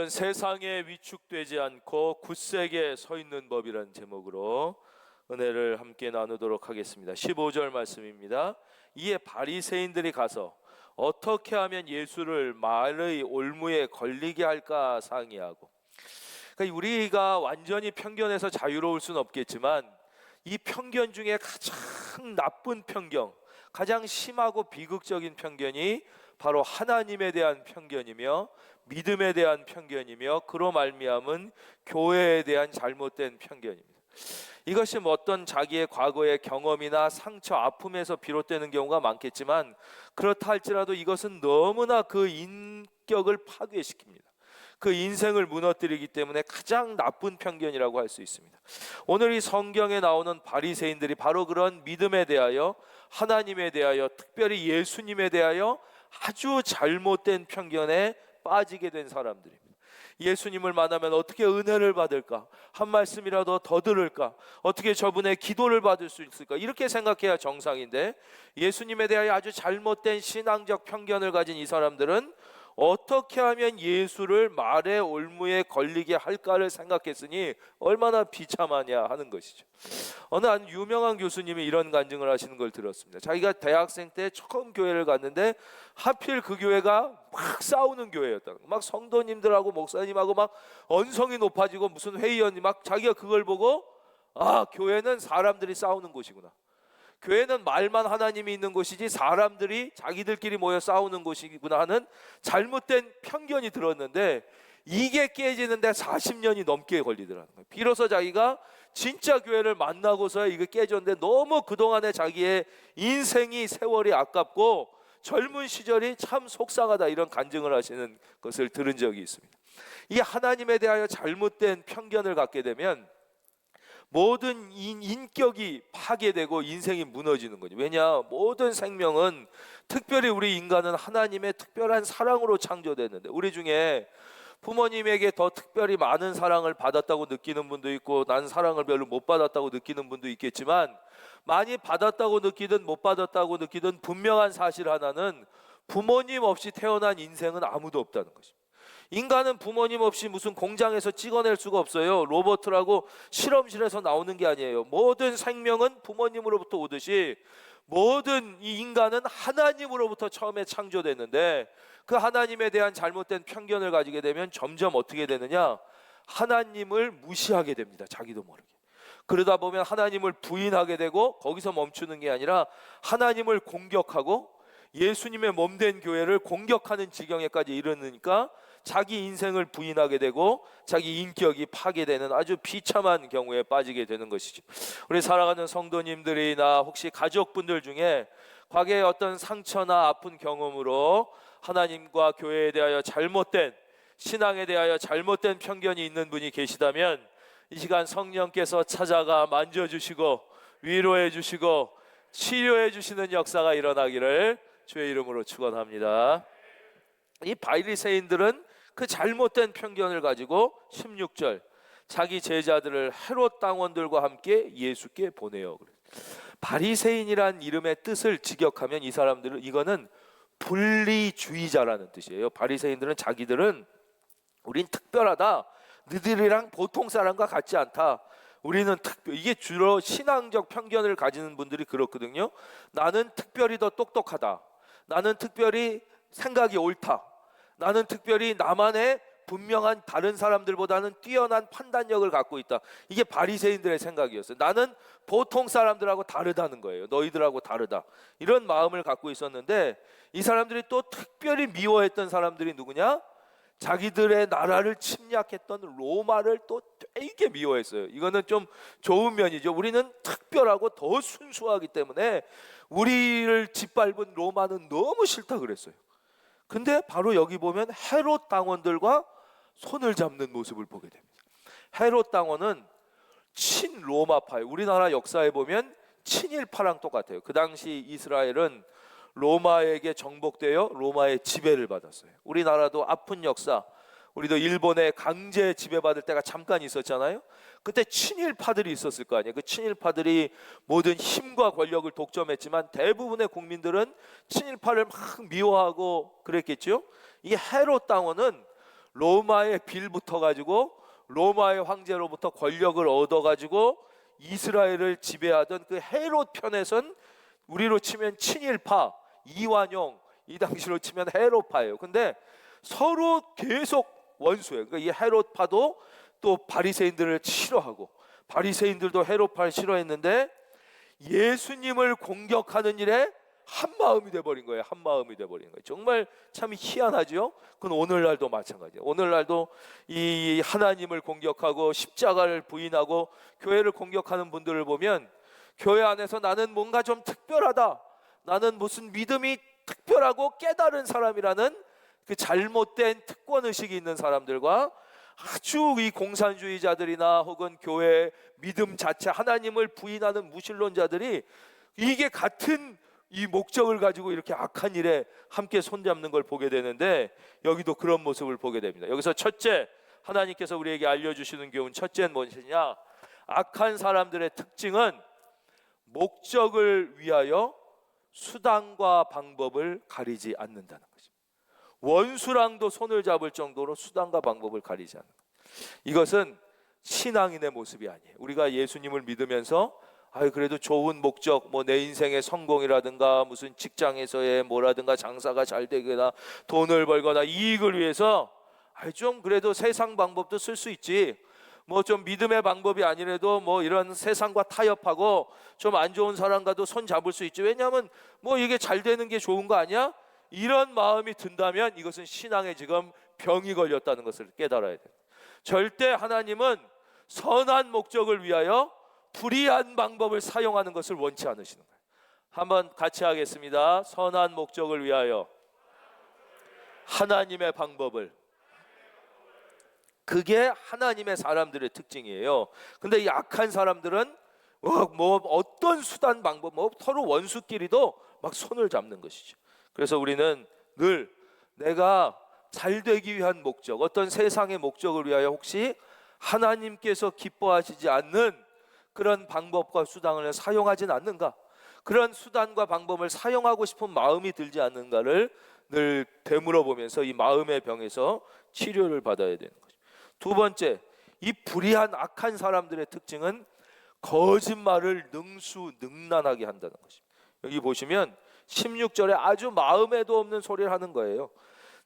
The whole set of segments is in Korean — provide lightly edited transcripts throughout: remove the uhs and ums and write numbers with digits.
오늘은 세상에 위축되지 않고 굳세게 서 있는 법이라는 제목으로 은혜를 함께 나누도록 하겠습니다. 15절 말씀입니다. 이에 바리새인들이 가서 어떻게 하면 예수를 말의 올무에 걸리게 할까 상의하고, 그러니까 우리가 완전히 편견에서 자유로울 수는 없겠지만 이 편견 중에 가장 나쁜 편견, 가장 심하고 비극적인 편견이 바로 하나님에 대한 편견이며 믿음에 대한 편견이며 그로 말미암은 교회에 대한 잘못된 편견입니다. 이것이 어떤 자기의 과거의 경험이나 상처, 아픔에서 비롯되는 경우가 많겠지만 그렇다 할지라도 이것은 너무나 그 인격을 파괴시킵니다. 그 인생을 무너뜨리기 때문에 가장 나쁜 편견이라고 할 수 있습니다. 오늘 이 성경에 나오는 바리새인들이 바로 그런 믿음에 대하여, 하나님에 대하여, 특별히 예수님에 대하여 아주 잘못된 편견에 빠지게 된 사람들입니다. 예수님을 만나면 어떻게 은혜를 받을까? 한 말씀이라도 더 들을까? 어떻게 저분의 기도를 받을 수 있을까? 이렇게 생각해야 정상인데 예수님에 대하여 아주 잘못된 신앙적 편견을 가진 이 사람들은 어떻게 하면 예수를 말의 올무에 걸리게 할까를 생각했으니 얼마나 비참하냐 하는 것이죠. 어느 한 유명한 교수님이 이런 간증을 하시는 걸 들었습니다. 자기가 대학생 때 처음 교회를 갔는데 하필 그 교회가 막 싸우는 교회였다. 막 성도님들하고 목사님하고 막 언성이 높아지고 무슨 회의원이 막 자기가 그걸 보고 교회는 사람들이 싸우는 곳이구나. 교회는 말만 하나님이 있는 곳이지 사람들이 자기들끼리 모여 싸우는 곳이구나 하는 잘못된 편견이 들었는데 이게 깨지는데 40년이 넘게 걸리더라는 거예요. 비로소 자기가 진짜 교회를 만나고서야 이게 깨졌는데 너무 그동안의 자기의 인생이 세월이 아깝고 젊은 시절이 참 속상하다, 이런 간증을 하시는 것을 들은 적이 있습니다. 이 하나님에 대하여 잘못된 편견을 갖게 되면 모든 인격이 파괴되고 인생이 무너지는 거죠. 왜냐? 모든 생명은, 특별히 우리 인간은 하나님의 특별한 사랑으로 창조됐는데 우리 중에 부모님에게 더 특별히 많은 사랑을 받았다고 느끼는 분도 있고 난 사랑을 별로 못 받았다고 느끼는 분도 있겠지만 많이 받았다고 느끼든 못 받았다고 느끼든 분명한 사실 하나는 부모님 없이 태어난 인생은 아무도 없다는 것입니다. 인간은 부모님 없이 무슨 공장에서 찍어낼 수가 없어요. 로봇이라고 실험실에서 나오는 게 아니에요. 모든 생명은 부모님으로부터 오듯이 모든 이 인간은 하나님으로부터 처음에 창조됐는데 그 하나님에 대한 잘못된 편견을 가지게 되면 점점 어떻게 되느냐? 하나님을 무시하게 됩니다. 자기도 모르게. 그러다 보면 하나님을 부인하게 되고 거기서 멈추는 게 아니라 하나님을 공격하고 예수님의 몸된 교회를 공격하는 지경에까지 이르니까 자기 인생을 부인하게 되고 자기 인격이 파괴되는 아주 비참한 경우에 빠지게 되는 것이죠. 우리 살아가는 성도님들이나 혹시 가족분들 중에 과거의 어떤 상처나 아픈 경험으로 하나님과 교회에 대하여 잘못된, 신앙에 대하여 잘못된 편견이 있는 분이 계시다면 이 시간 성령께서 찾아가 만져주시고 위로해 주시고 치료해 주시는 역사가 일어나기를 주의 이름으로 축원합니다. 이 바리새인들은 그 잘못된 편견을 가지고 16절 자기 제자들을 헤롯 당원들과 함께 예수께 보내요. 바리새인이란 이름의 뜻을 직역하면 이 사람들은 이거는 분리주의자라는 뜻이에요. 바리새인들은 자기들은 우린 특별하다, 너희들이랑 보통 사람과 같지 않다, 우리는 이게 주로 신앙적 편견을 가지는 분들이 그렇거든요. 나는 특별히 더 똑똑하다, 나는 특별히 생각이 옳다, 나는 특별히 나만의 분명한 다른 사람들보다는 뛰어난 판단력을 갖고 있다. 이게 바리새인들의 생각이었어요. 나는 보통 사람들하고 다르다는 거예요. 너희들하고 다르다, 이런 마음을 갖고 있었는데 이 사람들이 또 특별히 미워했던 사람들이 누구냐? 자기들의 나라를 침략했던 로마를 또 되게 미워했어요. 이거는 좀 좋은 면이죠. 우리는 특별하고 더 순수하기 때문에 우리를 짓밟은 로마는 너무 싫다 그랬어요. 근데 바로 여기 보면 헤롯 당원들과 손을 잡는 모습을 보게 됩니다. 헤롯 당원은 친로마파예요. 우리나라 역사에 보면 친일파랑 똑같아요. 그 당시 이스라엘은 로마에게 정복되어 로마의 지배를 받았어요. 우리나라도 아픈 역사, 우리도 일본의 강제 지배받을 때가 잠깐 있었잖아요. 그때 친일파들이 있었을 거 아니에요. 그 친일파들이 모든 힘과 권력을 독점했지만 대부분의 국민들은 친일파를 막 미워하고 그랬겠죠. 이 헤롯 당원은 로마의 빌부터 가지고 로마의 황제로부터 권력을 얻어가지고 이스라엘을 지배하던 그 헤롯 편에선 우리로 치면 친일파, 이완용, 이 당시로 치면 헤롯파예요. 근데 서로 계속 원수예요. 그러니까 이 헤롯파도 또 바리새인들을 싫어하고 바리새인들도 헤롯파를 싫어했는데 예수님을 공격하는 일에 한 마음이 돼버린 거예요. 한 마음이 돼버린 거예요. 정말 참 희한하죠. 그건 오늘날도 마찬가지예요. 오늘날도 이 하나님을 공격하고 십자가를 부인하고 교회를 공격하는 분들을 보면 교회 안에서 나는 뭔가 좀 특별하다, 나는 무슨 믿음이 특별하고 깨달은 사람이라는 그 잘못된 특권의식이 있는 사람들과 아주 이 공산주의자들이나 혹은 교회 믿음 자체 하나님을 부인하는 무신론자들이 이게 같은 이 목적을 가지고 이렇게 악한 일에 함께 손잡는 걸 보게 되는데 여기도 그런 모습을 보게 됩니다. 여기서 첫째, 하나님께서 우리에게 알려주시는 교훈 첫째는 무엇이냐? 악한 사람들의 특징은 목적을 위하여 수단과 방법을 가리지 않는다는 것입니다. 원수랑도 손을 잡을 정도로 수단과 방법을 가리지 않는 것. 이것은 신앙인의 모습이 아니에요. 우리가 예수님을 믿으면서 그래도 좋은 목적, 뭐 내 인생의 성공이라든가 무슨 직장에서의 뭐라든가 장사가 잘 되거나 돈을 벌거나 이익을 위해서 좀 그래도 세상 방법도 쓸 수 있지, 뭐 좀 믿음의 방법이 아니라도 뭐 이런 세상과 타협하고 좀 안 좋은 사람과도 손 잡을 수 있지, 왜냐하면 뭐 이게 잘 되는 게 좋은 거 아니야? 이런 마음이 든다면 이것은 신앙에 지금 병이 걸렸다는 것을 깨달아야 돼요. 절대 하나님은 선한 목적을 위하여 불의한 방법을 사용하는 것을 원치 않으시는 거예요. 한번 같이 하겠습니다. 선한 목적을 위하여 하나님의 방법을, 그게 하나님의 사람들의 특징이에요. 근데 이 악한 사람들은 뭐 어떤 수단 방법, 뭐 서로 원수끼리도 막 손을 잡는 것이죠. 그래서 우리는 늘 내가 잘 되기 위한 목적, 어떤 세상의 목적을 위하여 혹시 하나님께서 기뻐하시지 않는 그런 방법과 수단을 사용하진 않는가, 그런 수단과 방법을 사용하고 싶은 마음이 들지 않는가를 늘 되물어보면서 이 마음의 병에서 치료를 받아야 되는 거죠. 두 번째, 이 불의한 악한 사람들의 특징은 거짓말을 능수능란하게 한다는 것입니다. 여기 보시면 16절에 아주 마음에도 없는 소리를 하는 거예요.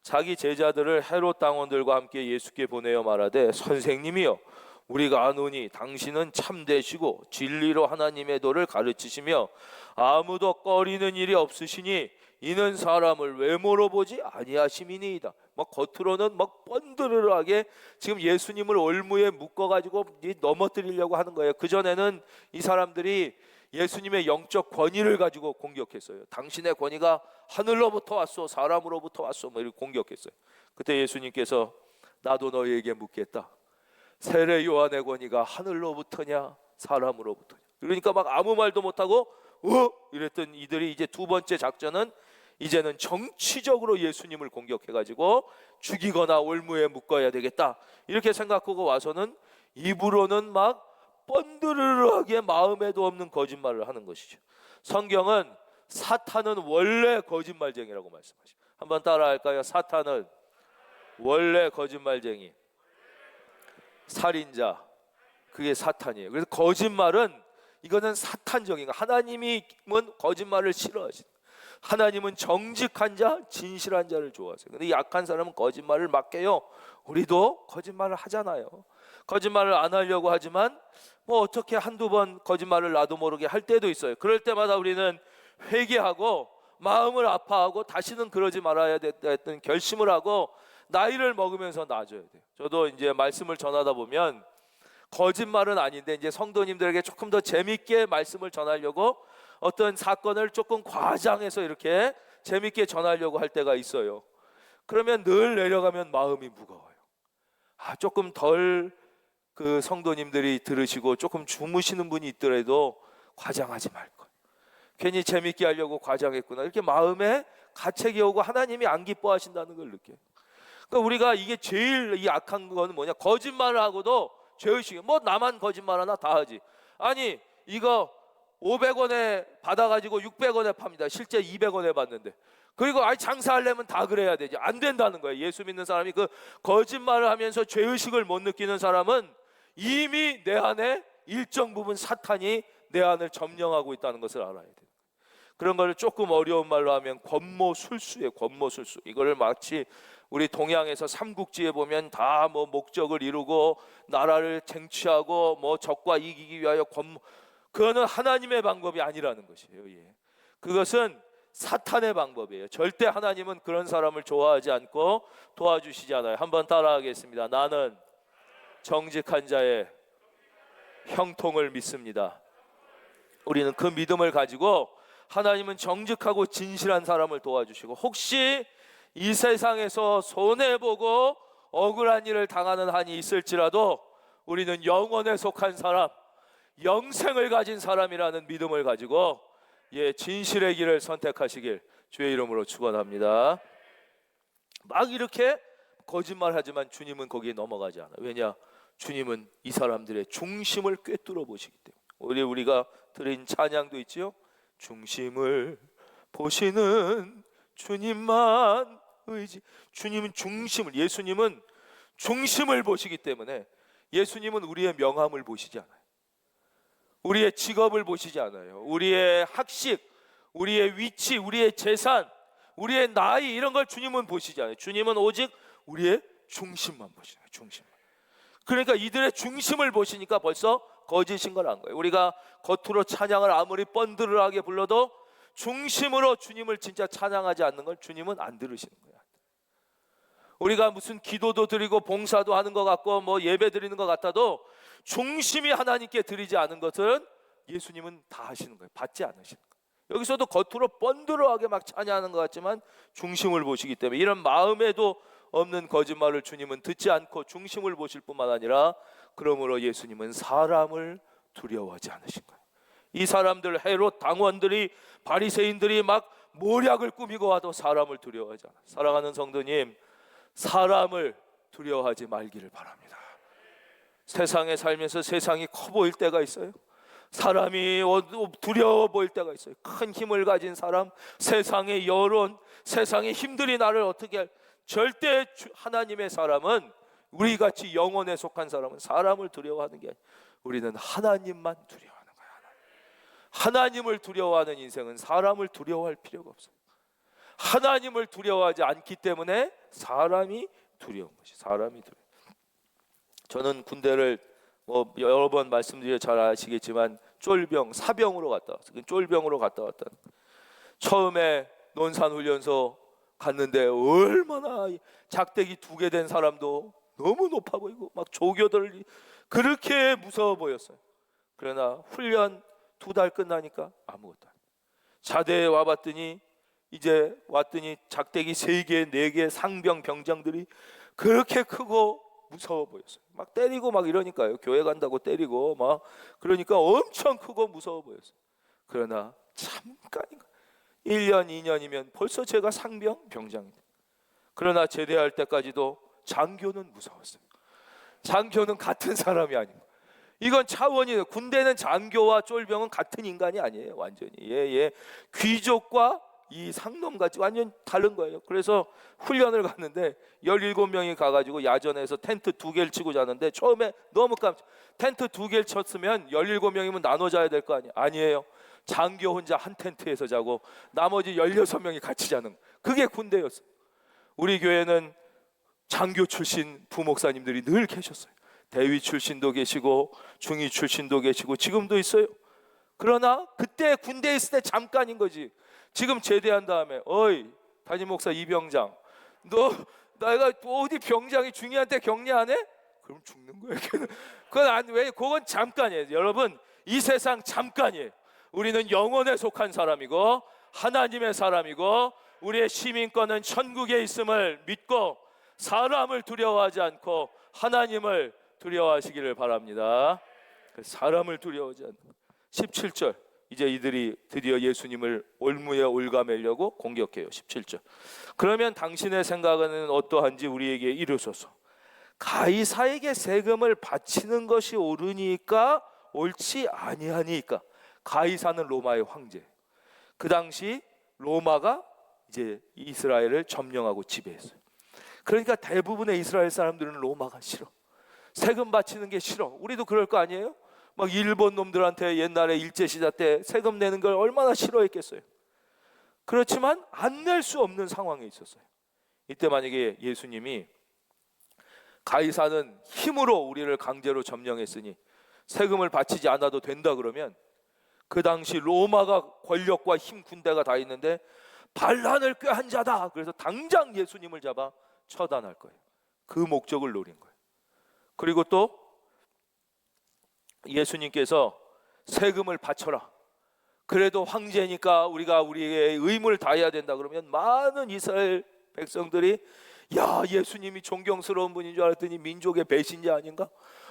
자기 제자들을 헤롯 당원들과 함께 예수께 보내어 말하되, 선생님이여, 우리가 아노니 당신은 참되시고 진리로 하나님의 도를 가르치시며 아무도 꺼리는 일이 없으시니 이는 사람을 외모로 보지 아니하심이니이다. 막 겉으로는 막 뻔드르르하게 지금 예수님을 올무에 묶어가지고 넘어뜨리려고 하는 거예요. 그전에는 이 사람들이 예수님의 영적 권위를 가지고 공격했어요. 당신의 권위가 하늘로부터 왔소, 사람으로부터 왔소, 뭐 이렇게 공격했어요. 그때 예수님께서 나도 너희에게 묻겠다. 세례 요한의 권위가 하늘로부터냐 사람으로부터냐. 그러니까 막 아무 말도 못하고 이랬던 이들이 이제 두 번째 작전은 이제는 정치적으로 예수님을 공격해가지고 죽이거나 올무에 묶어야 되겠다, 이렇게 생각하고 와서는 입으로는 막 뻔드르르하게 마음에도 없는 거짓말을 하는 것이죠. 성경은 사탄은 원래 거짓말쟁이라고 말씀하시죠. 한번 따라할까요? 사탄은 원래 거짓말쟁이, 살인자, 그게 사탄이에요. 그래서 거짓말은 이거는 사탄적인 거. 하나님은 거짓말을 싫어하시는, 하나님은 정직한 자, 진실한 자를 좋아하세요. 근데 이 악한 사람은 거짓말을 막 해요. 우리도 거짓말을 하잖아요. 거짓말을 안 하려고 하지만 뭐 어떻게 한두 번 거짓말을 나도 모르게 할 때도 있어요. 그럴 때마다 우리는 회개하고 마음을 아파하고 다시는 그러지 말아야 됐던 결심을 하고 나이를 먹으면서 나아져야 돼요. 저도 이제 말씀을 전하다 보면 거짓말은 아닌데 이제 성도님들에게 조금 더 재밌게 말씀을 전하려고 어떤 사건을 조금 과장해서 이렇게 재밌게 전하려고 할 때가 있어요. 그러면 늘 내려가면 마음이 무거워요. 조금 덜 그 성도님들이 들으시고 조금 주무시는 분이 있더라도 과장하지 말 것. 괜히 재밌게 하려고 과장했구나, 이렇게 마음에 가책이 오고 하나님이 안 기뻐하신다는 걸 느껴요. 그러니까 우리가 이게 제일 이 악한 거는 뭐냐, 거짓말을 하고도 죄의식이 뭐 나만 거짓말하나 다 하지. 아니 이거 500원에 받아가지고 600원에 팝니다. 실제 200원에 받는데. 그리고 장사하려면 다 그래야 되지. 안 된다는 거예요. 예수 믿는 사람이 그 거짓말을 하면서 죄의식을 못 느끼는 사람은 이미 내 안에 일정 부분 사탄이 내 안을 점령하고 있다는 것을 알아야 돼요. 그런 걸 조금 어려운 말로 하면 권모술수예요. 권모술수. 이거를 마치 우리 동양에서 삼국지에 보면 다 뭐 목적을 이루고 나라를 쟁취하고 뭐 적과 이기기 위하여 그거는 하나님의 방법이 아니라는 것이에요. 예. 그것은 사탄의 방법이에요. 절대 하나님은 그런 사람을 좋아하지 않고 도와주시지 않아요. 한번 따라하겠습니다. 나는 정직한 자의 형통을 믿습니다. 우리는 그 믿음을 가지고 하나님은 정직하고 진실한 사람을 도와주시고, 혹시 이 세상에서 손해보고 억울한 일을 당하는 한이 있을지라도 우리는 영원에 속한 사람, 영생을 가진 사람이라는 믿음을 가지고 진실의 길을 선택하시길 주의 이름으로 축원합니다. 막 이렇게 거짓말하지만 주님은 거기에 넘어가지 않아요. 왜냐? 주님은 이 사람들의 중심을 꿰뚫어 보시기 때문에. 우리가 드린 찬양도 있지요. 중심을 보시는 주님만 의지. 주님은 중심을, 예수님은 중심을 보시기 때문에 예수님은 우리의 명함을 보시지 않아요. 우리의 직업을 보시지 않아요. 우리의 학식, 우리의 위치, 우리의 재산, 우리의 나이, 이런 걸 주님은 보시지 않아요. 주님은 오직 우리의 중심만 보시잖아요. 중심. 그러니까 이들의 중심을 보시니까 벌써 거짓인 걸 안 거예요. 우리가 겉으로 찬양을 아무리 뻔드르하게 불러도 중심으로 주님을 진짜 찬양하지 않는 걸 주님은 안 들으시는 거예요. 우리가 무슨 기도도 드리고 봉사도 하는 것 같고 뭐 예배 드리는 것 같아도 중심이 하나님께 드리지 않은 것은 예수님은 다 하시는 거예요. 받지 않으시는 거예요. 여기서도 겉으로 뻔드러하게 막 찬양하는 것 같지만 중심을 보시기 때문에 이런 마음에도 없는 거짓말을 주님은 듣지 않고 중심을 보실 뿐만 아니라, 그러므로 예수님은 사람을 두려워하지 않으신 거예요. 이 사람들, 헤롯 당원들이, 바리새인들이 막 모략을 꾸미고 와도 사람을 두려워하지 않아요. 사랑하는 성도님, 사람을 두려워하지 말기를 바랍니다. 세상에 살면서 세상이 커 보일 때가 있어요. 사람이 두려워 보일 때가 있어요. 큰 힘을 가진 사람, 세상의 여론, 세상의 힘들이 나를 어떻게 할. 절대 하나님의 사람은, 우리같이 영혼에 속한 사람은 사람을 두려워하는 게 아니에요. 우리는 하나님만 두려워하는 거예요. 하나님을 두려워하는 인생은 사람을 두려워할 필요가 없어요. 하나님을 두려워하지 않기 때문에 사람이 두려운 것이, 사람이 두려워. 저는 군대를 여러 번 말씀드려 잘 아시겠지만 쫄병, 사병으로 갔다 왔어요. 쫄병으로 갔다 왔다. 처음에 논산훈련소 갔는데 얼마나 작대기 2개 된 사람도 너무 높아 보이고 막 조교들 그렇게 무서워 보였어요. 그러나 훈련 2달 끝나니까 아무것도 아니에요. 자대에 와봤더니, 이제 왔더니 작대기 3개, 4개 상병 병장들이 그렇게 크고 무서워 보였어요. 막 때리고 막 이러니까요. 교회 간다고 때리고 막 그러니까 엄청 크고 무서워 보였어요. 그러나 잠깐인가, 1년 2년이면 벌써 제가 상병 병장입니다. 그러나 제대할 때까지도 장교는 무서웠어요. 장교는 같은 사람이 아니고, 이건 차원이에요. 군대는 장교와 쫄병은 같은 인간이 아니에요. 완전히 귀족과 이 상놈같이 완전 다른 거예요. 그래서 훈련을 갔는데 17명이 가가지고 야전에서 텐트 2개를 치고 자는데, 처음에 너무 깜짝. 텐트 2개를 쳤으면 17명이면 나눠 자야 될 거 아니에요. 장교 혼자 한 텐트에서 자고 나머지 16명이 같이 자는, 그게 군대였어요. 우리 교회는 장교 출신 부목사님들이 늘 계셨어요. 대위 출신도 계시고 중위 출신도 계시고 지금도 있어요. 그러나 그때 군대에 있을 때 잠깐인 거지. 지금 제대한 다음에, 어이 담임 목사 이병장, 너 내가 어디 병장이 중위한테 격려 안 해? 그럼 죽는 거예요. 그건 잠깐이에요. 여러분, 이 세상 잠깐이에요. 우리는 영혼에 속한 사람이고 하나님의 사람이고 우리의 시민권은 천국에 있음을 믿고 사람을 두려워하지 않고 하나님을 두려워하시기를 바랍니다. 사람을 두려워하지 않는 17절, 이제 이들이 드디어 예수님을 올무에 올가매려고 공격해요. 17절, 그러면 당신의 생각은 어떠한지 우리에게 이르소서. 가이사에게 세금을 바치는 것이 옳으니까 옳지 아니하니까. 가이사는 로마의 황제. 그 당시 로마가 이제 이스라엘을 점령하고 지배했어요. 그러니까 대부분의 이스라엘 사람들은 로마가 싫어. 세금 바치는 게 싫어. 우리도 그럴 거 아니에요? 막 일본 놈들한테 옛날에 일제시대 때 세금 내는 걸 얼마나 싫어했겠어요. 그렇지만 안 낼 수 없는 상황에 있었어요. 이때 만약에 예수님이 가이사는 힘으로 우리를 강제로 점령했으니 세금을 바치지 않아도 된다 그러면 그 당시 로마가 권력과 힘 군대가 다 있는데 반란을 꾀한 자다. 그래서 당장 예수님을 잡아 처단할 거예요. 그 목적을 노린 거예요. 그리고 또 예수님께서 세금을 바쳐라. 그래도 황제니까 우리가 우리의 의무를 다해야 된다 그러면 많은 이스라엘 백성들이 야, 예수님이 존경스러운 분인 줄 알았더니 민족의 배신자 아닌가?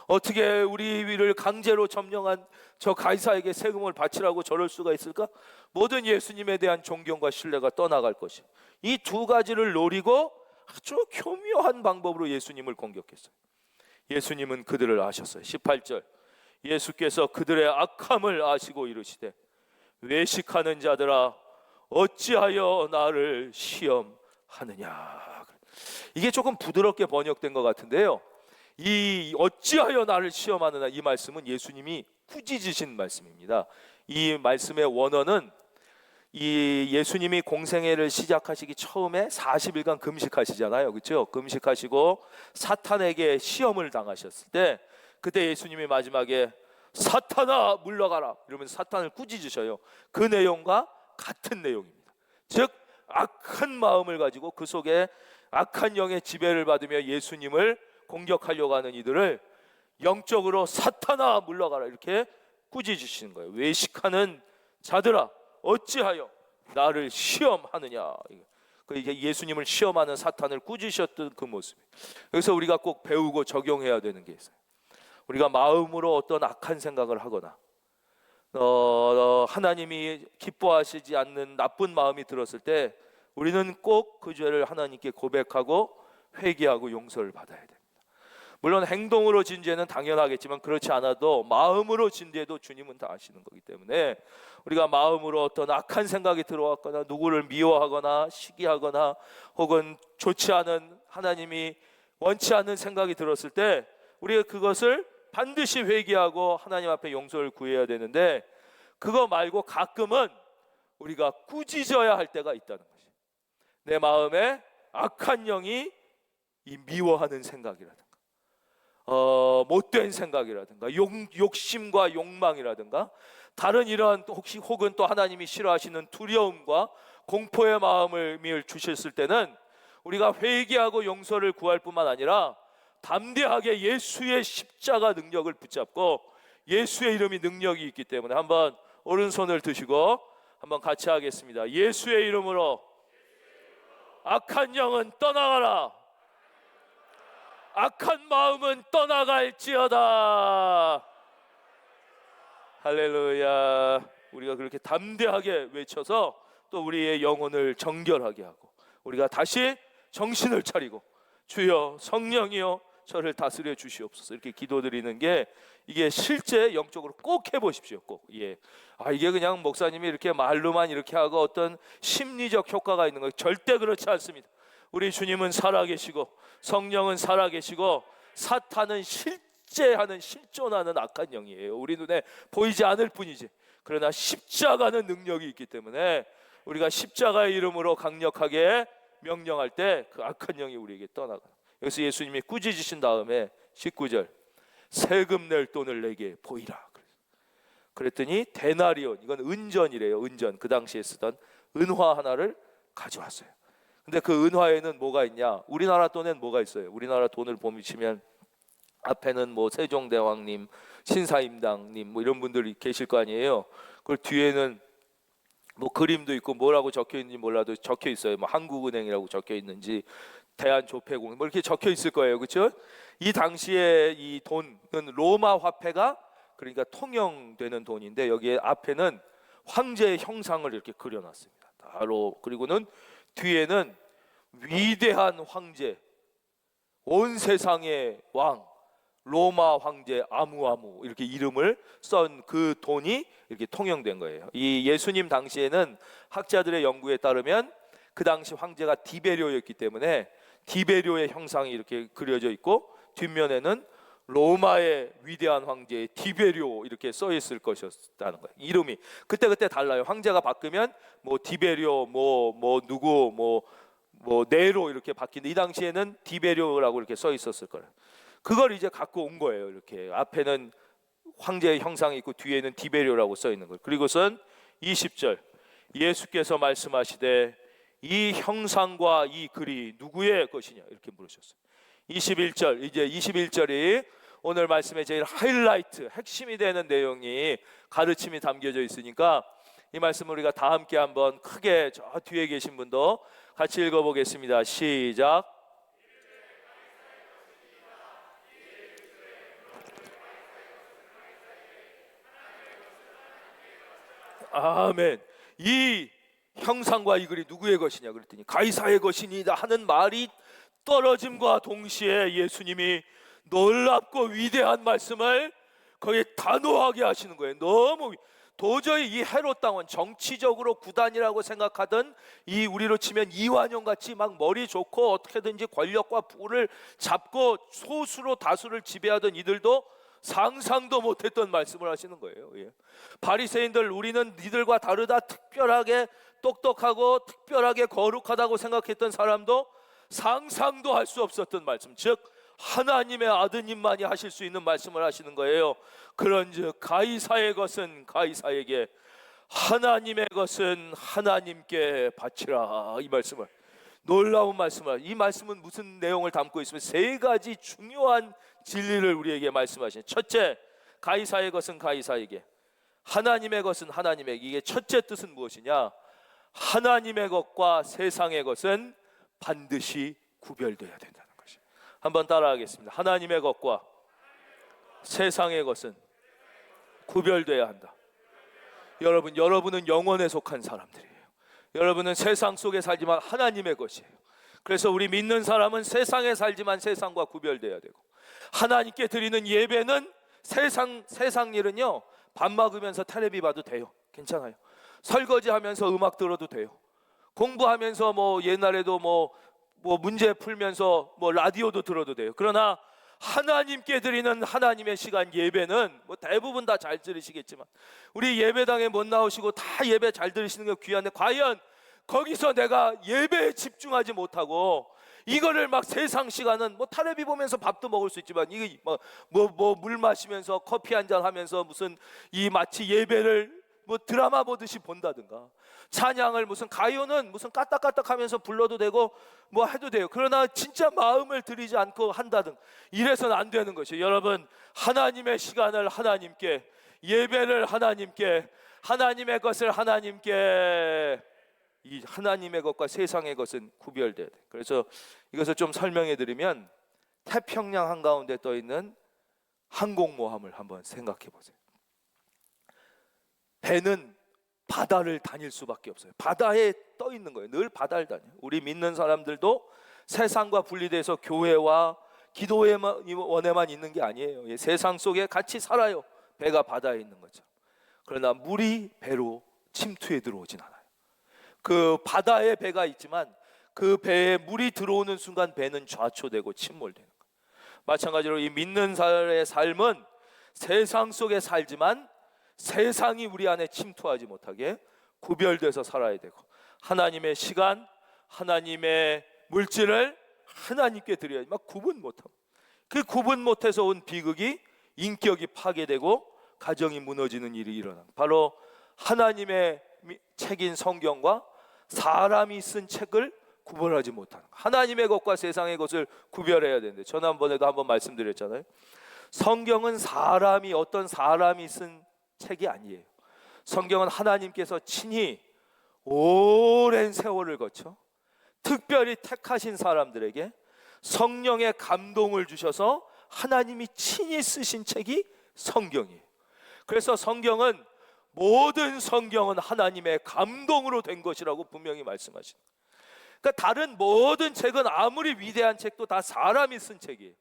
어떻게 우리를 강제로 점령한 저 가이사에게 세금을 바치라고 저럴 수가 있을까? 모든 예수님에 대한 존경과 신뢰가 떠나갈 것이. 이 두 가지를 노리고 아주 교묘한 방법으로 예수님을 공격했어요. 예수님은 그들을 아셨어요. 18절 예수께서 그들의 악함을 아시고 이르시되 외식하는 자들아 어찌하여 나를 시험하느냐. 이게 조금 부드럽게 번역된 것 같은데요, 이 어찌하여 나를 시험하느냐 이 말씀은 예수님이 꾸짖으신 말씀입니다. 이 말씀의 원어는 이 예수님이 공생애를 시작하시기 처음에 40일간 금식하시잖아요, 그렇죠? 금식하시고 사탄에게 시험을 당하셨을 때 그때 예수님이 마지막에 사탄아 물러가라 이러면서 사탄을 꾸짖으셔요. 그 내용과 같은 내용입니다. 즉 악한 마음을 가지고 그 속에 악한 영의 지배를 받으며 예수님을 공격하려고 하는 이들을 영적으로 사탄아 물러가라 이렇게 꾸짖으시는 거예요. 외식하는 자들아 어찌하여 나를 시험하느냐. 이게 예수님을 시험하는 사탄을 꾸짖으셨던 그 모습이에요. 그래서 우리가 꼭 배우고 적용해야 되는 게 있어요. 우리가 마음으로 어떤 악한 생각을 하거나 하나님이 기뻐하시지 않는 나쁜 마음이 들었을 때 우리는 꼭 그 죄를 하나님께 고백하고 회개하고 용서를 받아야 됩니다. 물론 행동으로 진 죄는 당연하겠지만 그렇지 않아도 마음으로 진 죄도 주님은 다 아시는 거기 때문에 우리가 마음으로 어떤 악한 생각이 들어왔거나 누구를 미워하거나 시기하거나 혹은 좋지 않은 하나님이 원치 않는 생각이 들었을 때 우리가 그것을 반드시 회개하고 하나님 앞에 용서를 구해야 되는데 그거 말고 가끔은 우리가 꾸짖어야 할 때가 있다는 거죠. 내 마음에 악한 영이 이 미워하는 생각이라든가 못된 생각이라든가 욕심과 욕망이라든가 다른 이러한 혹은 또 하나님이 싫어하시는 두려움과 공포의 마음을 주셨을 때는 우리가 회개하고 용서를 구할 뿐만 아니라 담대하게 예수의 십자가 능력을 붙잡고 예수의 이름이 능력이 있기 때문에 한번 오른손을 드시고 한번 같이 하겠습니다. 예수의 이름으로 악한 영은 떠나가라. 악한 마음은 떠나갈지어다. 할렐루야. 우리가 그렇게 담대하게 외쳐서 또 우리의 영혼을 정결하게 하고 우리가 다시 정신을 차리고 주여 성령이여 저를 다스려 주시옵소서 이렇게 기도드리는 게 이게 실제 영적으로 꼭 해보십시오. 꼭. 예. 이게 그냥 목사님이 이렇게 말로만 이렇게 하고 어떤 심리적 효과가 있는 거예요. 절대 그렇지 않습니다. 우리 주님은 살아계시고 성령은 살아계시고 사탄은 실존하는 악한 영이에요. 우리 눈에 보이지 않을 뿐이지. 그러나 십자가는 능력이 있기 때문에 우리가 십자가의 이름으로 강력하게 명령할 때 그 악한 영이 우리에게 떠나가. 여기서 예수님이 꾸짖으신 다음에 19절 세금 낼 돈을 내게 보이라. 그랬더니 데나리온, 이건 은전이래요. 은전, 그 당시에 쓰던 은화 하나를 가져왔어요. 근데 그 은화에는 뭐가 있냐? 우리나라 돈엔 뭐가 있어요? 우리나라 돈을 보시면 앞에는 뭐 세종대왕님, 신사임당님 뭐 이런 분들이 계실 거 아니에요. 그 뒤에는 뭐 그림도 있고 뭐라고 적혀 있는지 몰라도 적혀 있어요. 뭐 한국은행이라고 적혀 있는지 대한조폐공 뭐 이렇게 적혀 있을 거예요. 그렇죠? 이 당시에 이 돈은 로마 화폐가 그러니까 통용되는 돈인데 여기에 앞에는 황제의 형상을 이렇게 그려놨습니다. 바로 그리고는 뒤에는 위대한 황제, 온 세상의 왕, 로마 황제 아무아무 이렇게 이름을 쓴 그 돈이 이렇게 통용된 거예요. 이 예수님 당시에는 학자들의 연구에 따르면 그 당시 황제가 디베리오였기 때문에 디베리오의 형상이 이렇게 그려져 있고 뒷면에는 로마의 위대한 황제 디베리오 이렇게 써 있을 것이었다는 거예요. 이름이 그때 달라요. 황제가 바뀌면 뭐 디베리오 뭐 누구 뭐 네로 이렇게 바뀌는데 이 당시에는 디베리오라고 이렇게 써 있었을 거예요. 그걸 이제 갖고 온 거예요. 이렇게 앞에는 황제의 형상이 있고 뒤에는 디베리오라고 써 있는 거예요. 그리고선 20절 예수께서 말씀하시되 이 형상과 이 글이 누구의 것이냐 이렇게 물으셨어요. 21절 이제 21절이 오늘 말씀의 제일 하이라이트 핵심이 되는 내용이 가르침이 담겨져 있으니까 이 말씀 우리가 다 함께 한번 크게 저 뒤에 계신 분도 같이 읽어보겠습니다. 시작. 아멘. 이 형상과 이 글이 누구의 것이냐 그랬더니 가이사의 것이니다 하는 말이 떨어짐과 동시에 예수님이 놀랍고 위대한 말씀을 거기에 단호하게 하시는 거예요. 너무 도저히 이 헤롯 당원 정치적으로 구단이라고 생각하던 이 우리로 치면 이완용 같이 막 머리 좋고 어떻게든지 권력과 부를 잡고 소수로 다수를 지배하던 이들도 상상도 못했던 말씀을 하시는 거예요. 예. 바리새인들 우리는 니들과 다르다 특별하게 똑똑하고 특별하게 거룩하다고 생각했던 사람도 상상도 할 수 없었던 말씀, 즉 하나님의 아드님만이 하실 수 있는 말씀을 하시는 거예요. 그런즉 가이사의 것은 가이사에게 하나님의 것은 하나님께 바치라. 이 말씀을 놀라운 말씀을 이 말씀은 무슨 내용을 담고 있으면 세 가지 중요한 진리를 우리에게 말씀하시는 첫째 가이사의 것은 가이사에게 하나님의 것은 하나님에게 이게 첫째 뜻은 무엇이냐 하나님의 것과 세상의 것은 반드시 구별되어야 된다는 것이 한번 따라하겠습니다. 하나님의 것과 세상의 것은 구별되어야 한다. 여러분은 영혼에 속한 사람들이에요. 여러분은 세상 속에 살지만 하나님의 것이에요. 그래서 우리 믿는 사람은 세상에 살지만 세상과 구별돼야 되고 하나님께 드리는 예배는 세상 일은요 밥 먹으면서 텔레비 봐도 돼요. 괜찮아요. 설거지하면서 음악 들어도 돼요. 공부하면서 뭐 옛날에도 뭐 문제 풀면서 뭐 라디오도 들어도 돼요. 그러나 하나님께 드리는 하나님의 시간 예배는 뭐 대부분 다 잘 들으시겠지만 우리 예배당에 못 나오시고 다 예배 잘 들으시는 게 귀한데 과연 거기서 내가 예배에 집중하지 못하고 이거를 막 세상 시간은 뭐 텔레비 보면서 밥도 먹을 수 있지만 이게 뭐 물 마시면서 커피 한잔 하면서 무슨 이 마치 예배를 뭐 드라마 보듯이 본다든가 찬양을 무슨 가요는 무슨 까딱까딱하면서 불러도 되고 뭐 해도 돼요. 그러나 진짜 마음을 들이지 않고 한다든 이래서는 안 되는 것이에요. 여러분 하나님의 시간을 하나님께 예배를 하나님께 하나님의 것을 하나님께 이 하나님의 것과 세상의 것은 구별돼야 돼. 그래서 이것을 좀 설명해 드리면 태평양 한가운데 떠 있는 항공모함을 한번 생각해 보세요. 배는 바다를 다닐 수밖에 없어요. 바다에 떠 있는 거예요. 늘 바다를 다녀요. 우리 믿는 사람들도 세상과 분리돼서 교회와 기도원에만 있는 게 아니에요. 세상 속에 같이 살아요. 배가 바다에 있는 거죠. 그러나 물이 배로 침투해 들어오진 않아요. 그 바다에 배가 있지만 그 배에 물이 들어오는 순간 배는 좌초되고 침몰되는 거예요. 마찬가지로 이 믿는 자의 삶은 세상 속에 살지만 세상이 우리 안에 침투하지 못하게 구별돼서 살아야 되고 하나님의 시간, 하나님의 물질을 하나님께 드려야지 막 구분 못하고 그 구분 못해서 온 비극이 인격이 파괴되고 가정이 무너지는 일이 일어나 바로 하나님의 책인 성경과 사람이 쓴 책을 구별하지 못하는 하나님의 것과 세상의 것을 구별해야 되는데 지난번에도 한번 말씀드렸잖아요. 성경은 어떤 사람이 쓴 책이 아니에요. 성경은 하나님께서 친히 오랜 세월을 거쳐 특별히 택하신 사람들에게 성령의 감동을 주셔서 하나님이 친히 쓰신 책이 성경이에요. 그래서 모든 성경은 하나님의 감동으로 된 것이라고 분명히 말씀하십니다. 그러니까 다른 모든 책은 아무리 위대한 책도 다 사람이 쓴 책이에요.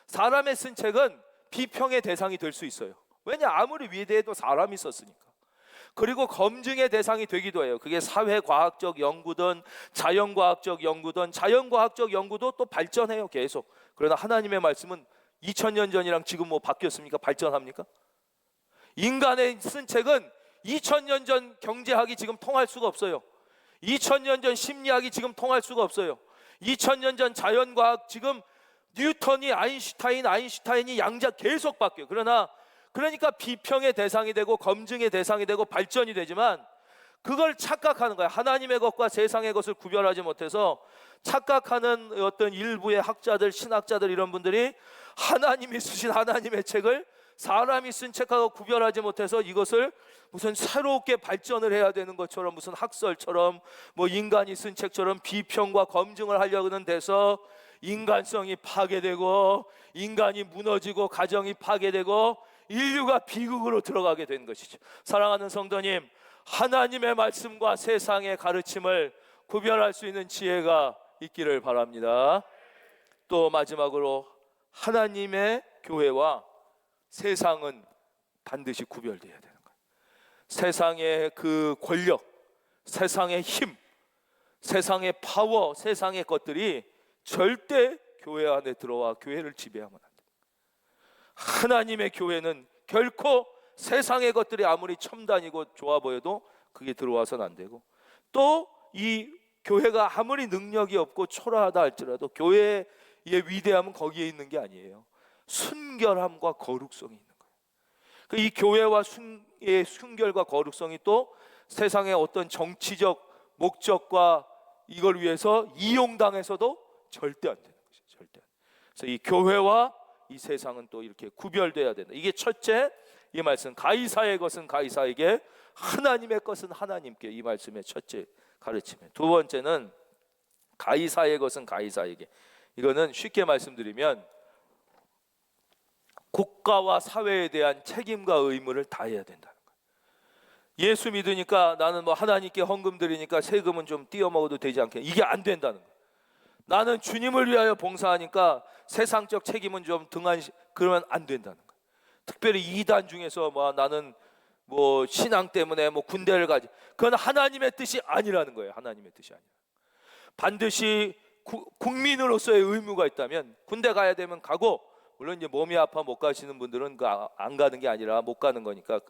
사람의 쓴 책은 비평의 대상이 될 수 있어요. 왜냐, 아무리 위대해도 사람이 있었으니까. 그리고 검증의 대상이 되기도 해요. 그게 사회과학적 연구든 자연과학적 연구든, 자연과학적 연구도 또 발전해요, 계속. 그러나 하나님의 말씀은 2000년 전이랑 지금 뭐 바뀌었습니까? 발전합니까? 인간의 쓴 책은 2000년 전 경제학이 지금 통할 수가 없어요. 2000년 전 심리학이 지금 통할 수가 없어요. 2000년 전 자연과학, 지금 뉴턴이 아인슈타인이 양자 계속 바뀌어요. 그러니까 비평의 대상이 되고 검증의 대상이 되고 발전이 되지만, 그걸 착각하는 거야. 하나님의 것과 세상의 것을 구별하지 못해서 착각하는 어떤 일부의 학자들, 신학자들, 이런 분들이 하나님이 쓰신 하나님의 책을 사람이 쓴 책하고 구별하지 못해서 이것을 무슨 새롭게 발전을 해야 되는 것처럼, 무슨 학설처럼, 뭐 인간이 쓴 책처럼 비평과 검증을 하려고 하는 데서 인간성이 파괴되고, 인간이 무너지고, 가정이 파괴되고, 인류가 비극으로 들어가게 된 것이죠. 사랑하는 성도님, 하나님의 말씀과 세상의 가르침을 구별할 수 있는 지혜가 있기를 바랍니다. 또 마지막으로, 하나님의 교회와 세상은 반드시 구별되어야 되는 거예요. 세상의 그 권력, 세상의 힘, 세상의 파워, 세상의 것들이 절대 교회 안에 들어와 교회를 지배하면 안 돼요. 하나님의 교회는 결코 세상의 것들이 아무리 첨단이고 좋아 보여도 그게 들어와서는 안 되고, 또 이 교회가 아무리 능력이 없고 초라하다 할지라도 교회의 위대함은 거기에 있는 게 아니에요. 순결함과 거룩성이 있는 거예요. 이 교회와 순결과 거룩성이 또 세상의 어떤 정치적 목적과 이걸 위해서 이용당해서도 절대 안 되는 것이죠. 절대. 그래서 이 교회와 이 세상은 또 이렇게 구별돼야 된다. 이게 첫째, 이 말씀, 가이사의 것은 가이사에게, 하나님의 것은 하나님께, 이 말씀의 첫째 가르침이에요. 두 번째는 가이사의 것은 가이사에게. 이거는 쉽게 말씀드리면 국가와 사회에 대한 책임과 의무를 다해야 된다는 거예요. 예수 믿으니까 나는 뭐 하나님께 헌금 드리니까 세금은 좀 띄어 먹어도 되지 않게, 이게 안 된다는 거예요. 나는 주님을 위하여 봉사하니까 세상적 책임은 좀 그러면 안 된다는 거예요. 특별히 이단 중에서 뭐 나는 뭐 신앙 때문에 뭐 군대를 가지, 그건 하나님의 뜻이 아니라는 거예요. 하나님의 뜻이 아니라. 반드시 국민으로서의 의무가 있다면 군대 가야 되면 가고, 물론 이제 몸이 아파 못 가시는 분들은 안 가는 게 아니라 못 가는 거니까,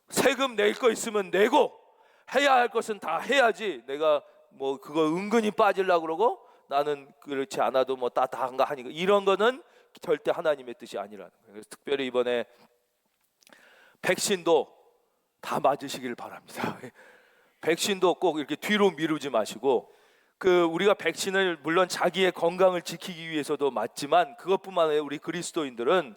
세금 낼 거 있으면 내고 해야 할 것은 다 해야지, 내가 뭐 그거 은근히 빠지려고 그러고 나는 그렇지 않아도 뭐 다 한가 하니까, 이런 거는 절대 하나님의 뜻이 아니라는 거예요. 그래서 특별히 이번에 백신도 다 맞으시길 바랍니다. 백신도 꼭 이렇게 뒤로 미루지 마시고, 우리가 백신을 물론 자기의 건강을 지키기 위해서도 맞지만, 그것뿐만 아니라 우리 그리스도인들은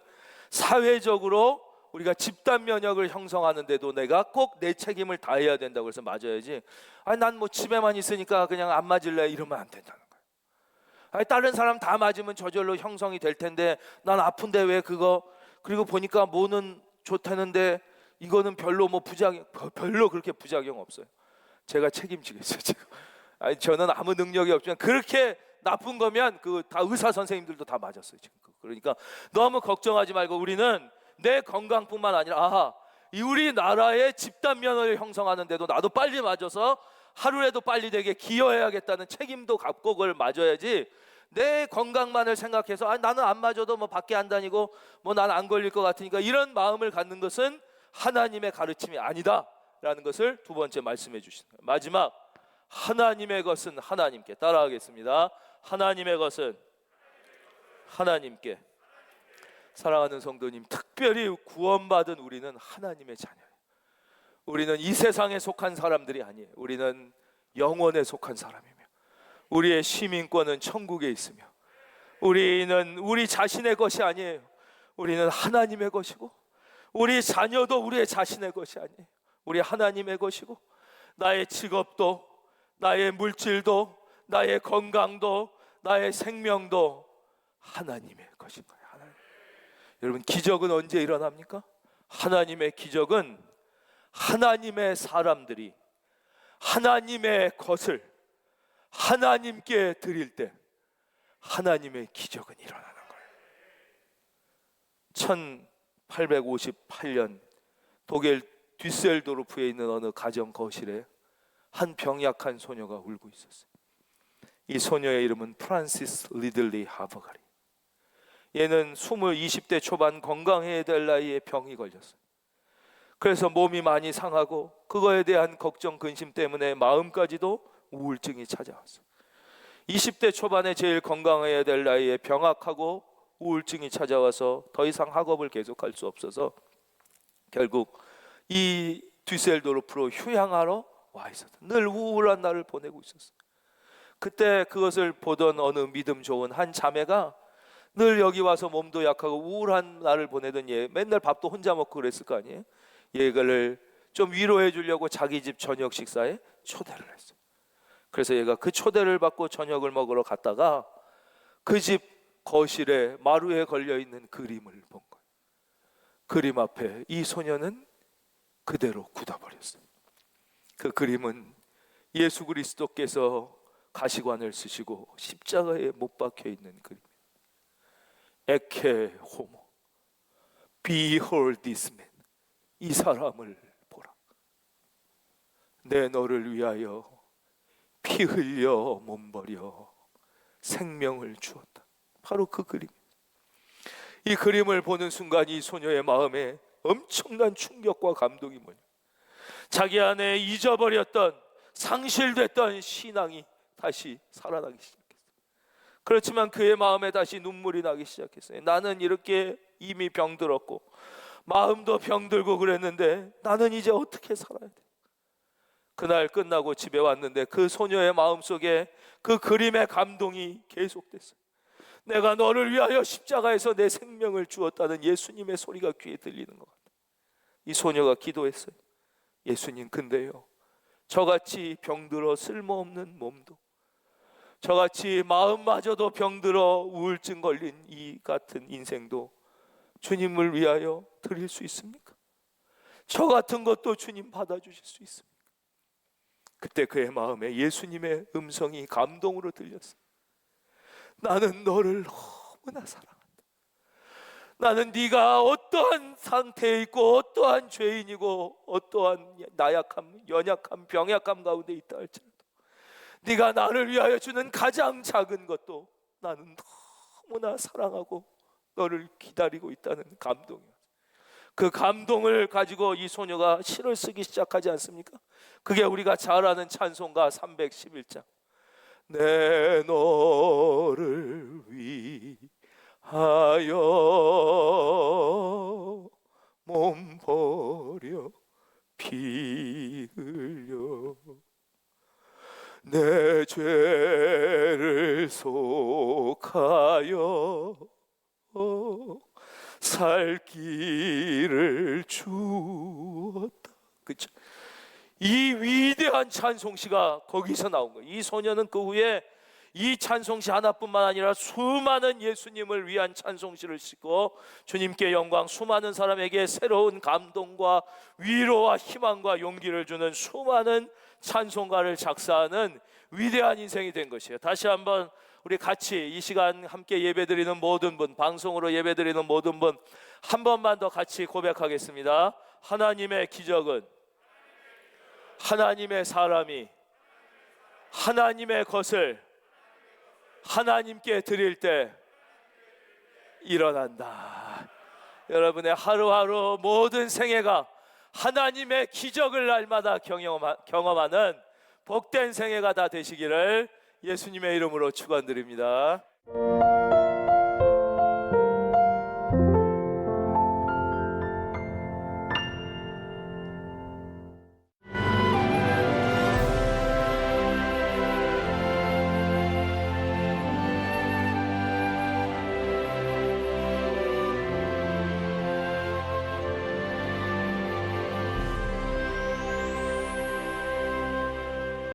사회적으로 우리가 집단 면역을 형성하는데도 내가 꼭 내 책임을 다해야 된다고 해서 맞아야지, 난 뭐 집에만 있으니까 그냥 안 맞을래, 이러면 안 된다는 거예요. 다른 사람 다 맞으면 저절로 형성이 될 텐데 난 아픈데 왜 그거, 그리고 보니까 뭐는 좋다는데 이거는 별로 별로 그렇게 부작용 없어요. 제가 책임지겠어요. 저는 아무 능력이 없지만 그렇게 나쁜 거면 다 의사 선생님들도 다 맞았어요 지금. 그러니까 너무 걱정하지 말고, 우리는 내 건강뿐만 아니라 이 우리나라의 집단 면허를 형성하는데도 나도 빨리 맞아서 하루라도 빨리 되게 기여해야겠다는 책임도 갖고 그걸 맞아야지, 내 건강만을 생각해서 나는 안 맞아도 뭐 밖에 안 다니고 뭐 나는 안 걸릴 것 같으니까, 이런 마음을 갖는 것은 하나님의 가르침이 아니다라는 것을 두 번째 말씀해 주시는 거예요. 마지막, 하나님의 것은 하나님께. 따라하겠습니다. 하나님의 것은 하나님께. 사랑하는 성도님, 특별히 구원받은 우리는 하나님의 자녀예요. 우리는 이 세상에 속한 사람들이 아니에요. 우리는 영원에 속한 사람이며, 우리의 시민권은 천국에 있으며, 우리는 우리 자신의 것이 아니에요. 우리는 하나님의 것이고, 우리 자녀도 우리의 자신의 것이 아니에요. 우리 하나님의 것이고, 나의 직업도, 나의 물질도, 나의 건강도, 나의 생명도 하나님의 것인 거예요. 하나님. 여러분, 기적은 언제 일어납니까? 하나님의 기적은 하나님의 사람들이 하나님의 것을 하나님께 드릴 때 하나님의 기적은 일어나는 거예요. 1858년 독일 뒤셀도르프에 있는 어느 가정 거실에 한 병약한 소녀가 울고 있었어요. 이 소녀의 이름은 프란시스 리들리 하버가리. 얘는 20대 초반 건강해야 될 나이에 병이 걸렸어요. 그래서 몸이 많이 상하고 그거에 대한 걱정 근심 때문에 마음까지도 우울증이 찾아왔어요. 20대 초반에 제일 건강해야 될 나이에 병약하고 우울증이 찾아와서 더 이상 학업을 계속할 수 없어서 결국 이 뒤셀도르프로 휴양하러 와 있었다. 늘 우울한 날을 보내고 있었어요. 그때 그것을 보던 어느 믿음 좋은 한 자매가 늘 여기 와서 몸도 약하고 우울한 날을 보내던 얘, 맨날 밥도 혼자 먹고 그랬을 거 아니에요. 얘를 좀 위로해 주려고 자기 집 저녁 식사에 초대를 했어요. 그래서 얘가 그 초대를 받고 저녁을 먹으러 갔다가 그 집 거실에 마루에 걸려있는 그림을 본 거예요. 그림 앞에 이 소녀는 그대로 굳어버렸어요. 그 그림은 예수 그리스도께서 가시관을 쓰시고 십자가에 못 박혀 있는 그림이에요. 에케 호모, behold this man. 이 사람을 보라. 내 너를 위하여 피 흘려 몸버려 생명을 주었다. 바로 그 그림. 이 그림을 보는 순간 이 소녀의 마음에 엄청난 충격과 감동이 뭐냐, 자기 안에 잊어버렸던 상실됐던 신앙이 다시 살아나기 시작했어요. 그렇지만 그의 마음에 다시 눈물이 나기 시작했어요. 나는 이렇게 이미 병들었고 마음도 병들고 그랬는데 나는 이제 어떻게 살아야 돼? 그날 끝나고 집에 왔는데 그 소녀의 마음속에 그 그림의 감동이 계속됐어요. 내가 너를 위하여 십자가에서 내 생명을 주었다는 예수님의 소리가 귀에 들리는 것 같아요. 이 소녀가 기도했어요. 예수님, 근데요, 저같이 병들어 쓸모없는 몸도, 저같이 마음마저도 병들어 우울증 걸린 이 같은 인생도 주님을 위하여 드릴 수 있습니까? 저 같은 것도 주님 받아주실 수 있습니까? 그때 그의 마음에 예수님의 음성이 감동으로 들렸어요. 나는 너를 너무나 사랑한다. 나는 네가 어떠한 상태에 있고 어떠한 죄인이고 어떠한 나약함, 연약함, 병약함 가운데 있다 할지라도 네가 나를 위하여 주는 가장 작은 것도 나는 너무나 사랑하고 너를 기다리고 있다는 감동이야. 그 감동을 가지고 이 소녀가 시를 쓰기 시작하지 않습니까? 그게 우리가 잘 아는 찬송가 311장. 내 너를 위하여 몸 버려 피 흘려 내 죄를 속하여 살 길을 주었다. 그렇죠? 이 위대한 찬송시가 거기서 나온 거예요. 이 소녀는 그 후에 이 찬송시 하나뿐만 아니라 수많은 예수님을 위한 찬송시를 쓰고 주님께 영광, 수많은 사람에게 새로운 감동과 위로와 희망과 용기를 주는 수많은 찬송가를 작사하는 위대한 인생이 된 것이에요. 다시 한번 우리 같이 이 시간 함께 예배드리는 모든 분, 방송으로 예배드리는 모든 분, 한 번만 더 같이 고백하겠습니다. 하나님의 기적은 하나님의 사람이 하나님의 것을 하나님께 드릴 때 일어난다. 여러분의 하루하루 모든 생애가 하나님의 기적을 날마다 경험하는 복된 생애가 다 되시기를 예수님의 이름으로 축원드립니다.